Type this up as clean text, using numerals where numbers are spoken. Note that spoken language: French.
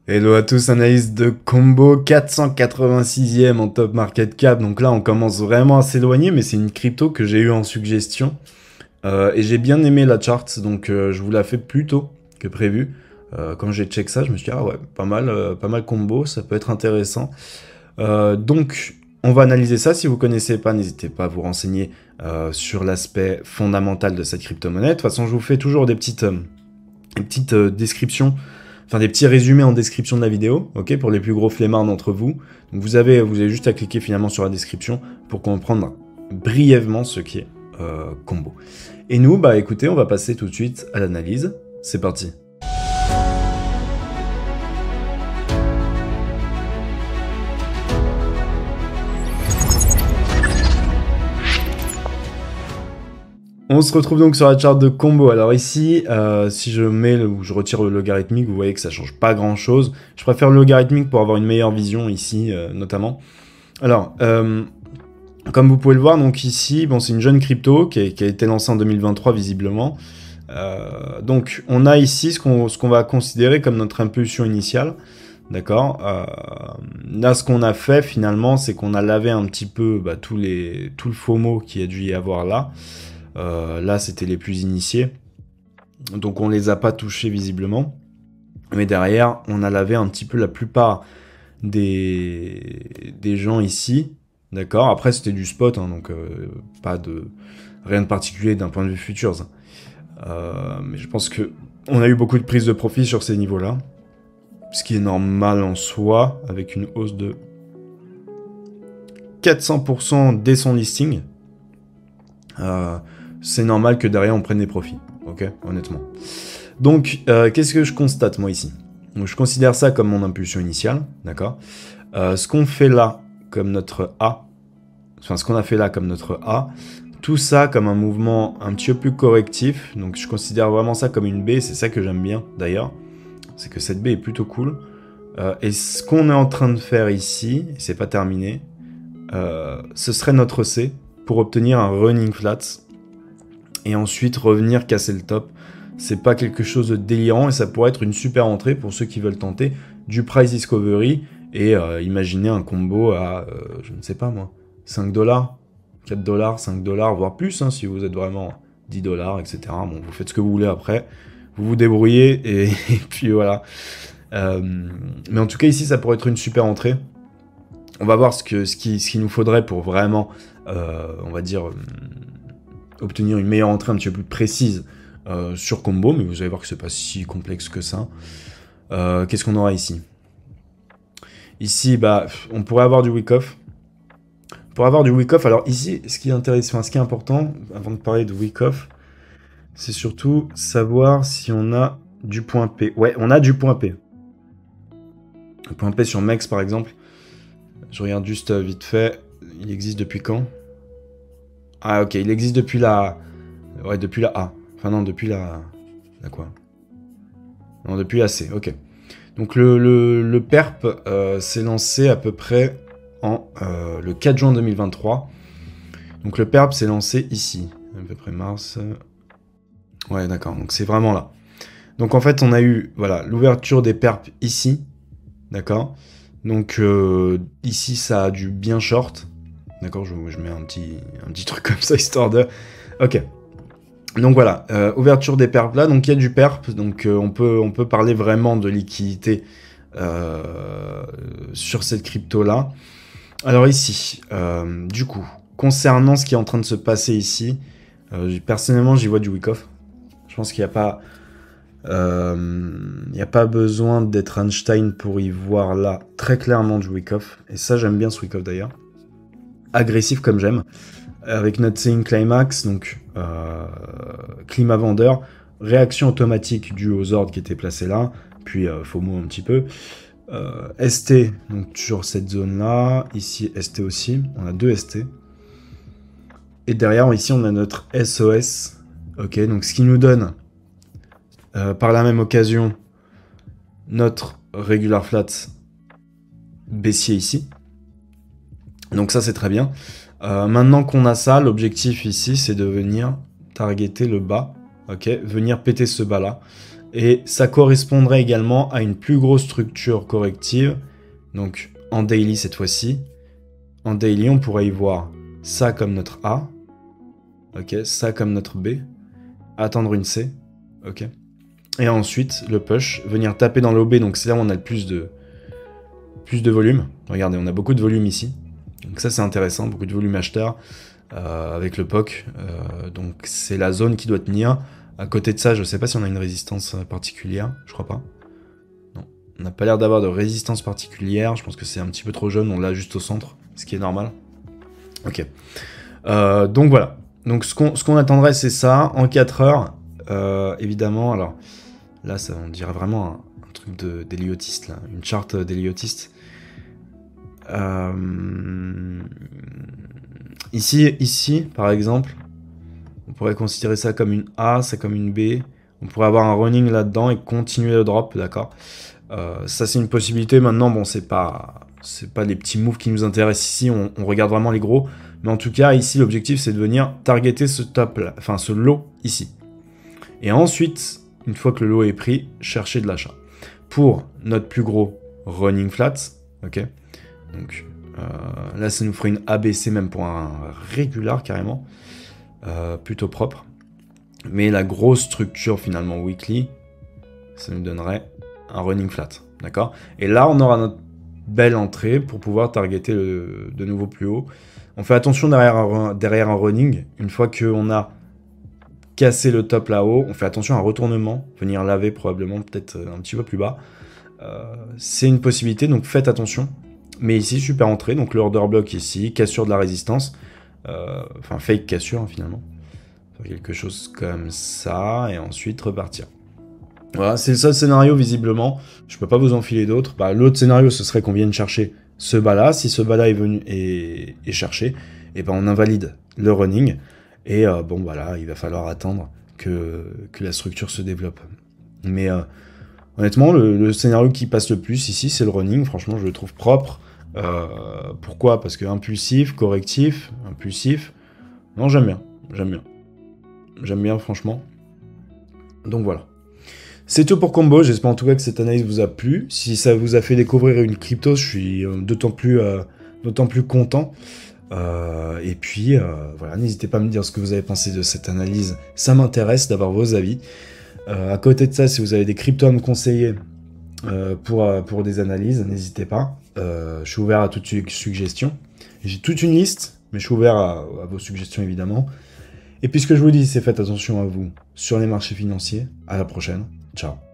Hello à tous, analyse de combo 486e en top market cap. Donc là, on commence vraiment à s'éloigner, mais c'est une crypto que j'ai eu en suggestion. Et j'ai bien aimé la chart, donc je vous la fais plus tôt que prévu. Quand j'ai check ça, je me suis dit, ah ouais, pas mal combo, ça peut être intéressant. Donc, on va analyser ça. Si vous connaissez pas, n'hésitez pas à vous renseigner sur l'aspect fondamental de cette crypto-monnaie. De toute façon, je vous fais toujours des petites descriptions, enfin des petits résumés en description de la vidéo, ok, pour les plus gros flemmards d'entre vous. Donc vous avez juste à cliquer finalement sur la description pour comprendre brièvement ce qui est combo. Et nous, bah écoutez, on va passer tout de suite à l'analyse. C'est parti. On se retrouve donc sur la charte de combo. Alors ici, si je retire le logarithmique, vous voyez que ça change pas grand chose. Je préfère le logarithmique pour avoir une meilleure vision ici, notamment. Alors, comme vous pouvez le voir, donc ici, bon, c'est une jeune crypto qui a été lancée en 2023 visiblement. Donc, on a ici ce qu'on va considérer comme notre impulsion initiale. D'accord. Là, ce qu'on a fait finalement, c'est qu'on a lavé un petit peu tout le FOMO qu'il y a dû y avoir là. Là, c'était les plus initiés. Donc, on les a pas touchés visiblement. Mais derrière, on a lavé un petit peu la plupart des gens ici. D'accord. Après, c'était du spot, hein, donc rien de particulier d'un point de vue futures. Mais je pense que on a eu beaucoup de prises de profit sur ces niveaux-là. Ce qui est normal en soi, avec une hausse de 400% dès son listing. C'est normal que derrière on prenne des profits, ok, honnêtement. Donc, qu'est-ce que je constate moi ici? Donc, je considère ça comme mon impulsion initiale, d'accord. Ce qu'on fait là comme notre A, enfin ce qu'on a fait là comme notre A, tout ça comme un mouvement un petit peu plus correctif. Donc, je considère vraiment ça comme une B, c'est ça que j'aime bien d'ailleurs, c'est que cette B est plutôt cool. Et ce qu'on est en train de faire ici, et c'est pas terminé, ce serait notre C pour obtenir un running flat et ensuite revenir casser le top. C'est pas quelque chose de délirant et ça pourrait être une super entrée pour ceux qui veulent tenter du price discovery et imaginer un combo à, je ne sais pas moi, 5 $, 4 $, 5 $, voire plus, hein, si vous êtes vraiment 10 $, etc. Bon, vous faites ce que vous voulez après, vous vous débrouillez et puis voilà. Mais en tout cas, ici, ça pourrait être une super entrée. On va voir ce qu'il nous faudrait pour vraiment, on va dire, obtenir une meilleure entrée un petit peu plus précise sur combo, mais vous allez voir que c'est pas si complexe que ça. Qu'est-ce qu'on aura ici? Ici, on pourrait avoir du wick-off. Pour avoir du wick-off, alors ici, ce qui est intéressant, ce qui est important, avant de parler de wick-off, c'est surtout savoir si on a du point P. Ouais, on a du point P. Le point P sur MEX, par exemple. Je regarde juste vite fait. Il existe depuis quand? Ah, ok, il existe depuis la... Ouais, depuis la A. Enfin, non, depuis la... La quoi? Non, depuis la C, ok. Donc, le PERP s'est lancé à peu près en le 4 juin 2023. Donc, le PERP s'est lancé ici. À peu près mars... Ouais, d'accord, donc c'est vraiment là. Donc, en fait, on a eu, voilà, l'ouverture des PERP ici. D'accord. Donc ici ça a du bien short. D'accord, je mets un petit truc comme ça histoire de... Ok. Donc voilà, ouverture des perps là, donc il y a du perp, donc on peut parler vraiment de liquidité sur cette crypto là. Alors ici, du coup, concernant ce qui est en train de se passer ici, personnellement j'y vois du wick-off. Je pense qu'il n'y a pas... Il n'y a pas besoin d'être Einstein pour y voir là très clairement du wick-off. Et ça, j'aime bien ce wick-off d'ailleurs. Agressif comme j'aime. Avec notre Seeing Climax, donc climat vendeur, réaction automatique due aux ordres qui étaient placés là, puis FOMO un petit peu. ST, donc toujours cette zone là. Ici, ST aussi. On a deux ST. Et derrière, ici, on a notre SOS. Ok, donc ce qui nous donne... par la même occasion, notre regular flat baissier ici. Donc ça, c'est très bien. Maintenant qu'on a ça, l'objectif ici, c'est de venir targeter le bas. Ok, venir péter ce bas-là. Et ça correspondrait également à une plus grosse structure corrective. Donc en daily cette fois-ci. En daily, on pourrait y voir ça comme notre A. Ok, ça comme notre B. Attendre une C. Ok. Et ensuite, le push, venir taper dans l'OB. Donc c'est là où on a le plus de volume. Regardez, on a beaucoup de volume ici. Donc ça c'est intéressant, beaucoup de volume acheteur avec le POC. Donc c'est la zone qui doit tenir. À côté de ça, je ne sais pas si on a une résistance particulière. Je crois pas. Non, on n'a pas l'air d'avoir de résistance particulière. Je pense que c'est un petit peu trop jaune. On l'a juste au centre, ce qui est normal. Ok. Donc voilà. Donc ce qu'on attendrait, c'est ça. En 4 heures, évidemment. Alors là, ça, on dirait vraiment un truc d'héliotiste, là. Une charte d'héliotiste. Ici, par exemple, on pourrait considérer ça comme une A, ça comme une B. On pourrait avoir un running là-dedans et continuer le drop, d'accord. Ça, c'est une possibilité. Maintenant, bon, c'est pas les petits moves qui nous intéressent ici. On regarde vraiment les gros. Mais en tout cas, ici, l'objectif, c'est de venir targeter ce top là, enfin ce lot ici. Et ensuite, une fois que le lot est pris, chercher de l'achat. Pour notre plus gros running flat, ok. Donc là, ça nous ferait une ABC même pour un régular carrément. Plutôt propre. Mais la grosse structure finalement weekly, ça nous donnerait un running flat. D'accord. Et là, on aura notre belle entrée pour pouvoir targeter de nouveau plus haut. On fait attention derrière un running. Une fois qu'on a cassé le top là-haut, on fait attention à un retournement. Venir laver probablement peut-être un petit peu plus bas. C'est une possibilité, donc faites attention. Mais ici, super entrée, donc le order block ici, cassure de la résistance, enfin fake cassure hein, finalement. Faire quelque chose comme ça, et ensuite repartir. Voilà, c'est le seul scénario visiblement, je peux pas vous enfiler d'autres. Bah, l'autre scénario, ce serait qu'on vienne chercher ce bas-là. Si ce bas-là est venu et cherché, et ben on invalide le running, et bon voilà, il va falloir attendre que la structure se développe. Mais honnêtement, le scénario qui passe le plus ici, c'est le running. Franchement, je le trouve propre. Pourquoi? Parce que impulsif, correctif, impulsif. Non, j'aime bien. J'aime bien, franchement. Donc voilà. C'est tout pour Combo. J'espère en tout cas que cette analyse vous a plu. Si ça vous a fait découvrir une crypto, je suis d'autant plus content. Et puis, voilà, n'hésitez pas à me dire ce que vous avez pensé de cette analyse. Ça m'intéresse d'avoir vos avis. À côté de ça, si vous avez des cryptos à me conseiller pour des analyses, n'hésitez pas. Je suis ouvert à toute suggestion. J'ai toute une liste, mais je suis ouvert à vos suggestions évidemment. Et puis ce que je vous dis, c'est faites attention à vous sur les marchés financiers. À la prochaine. Ciao.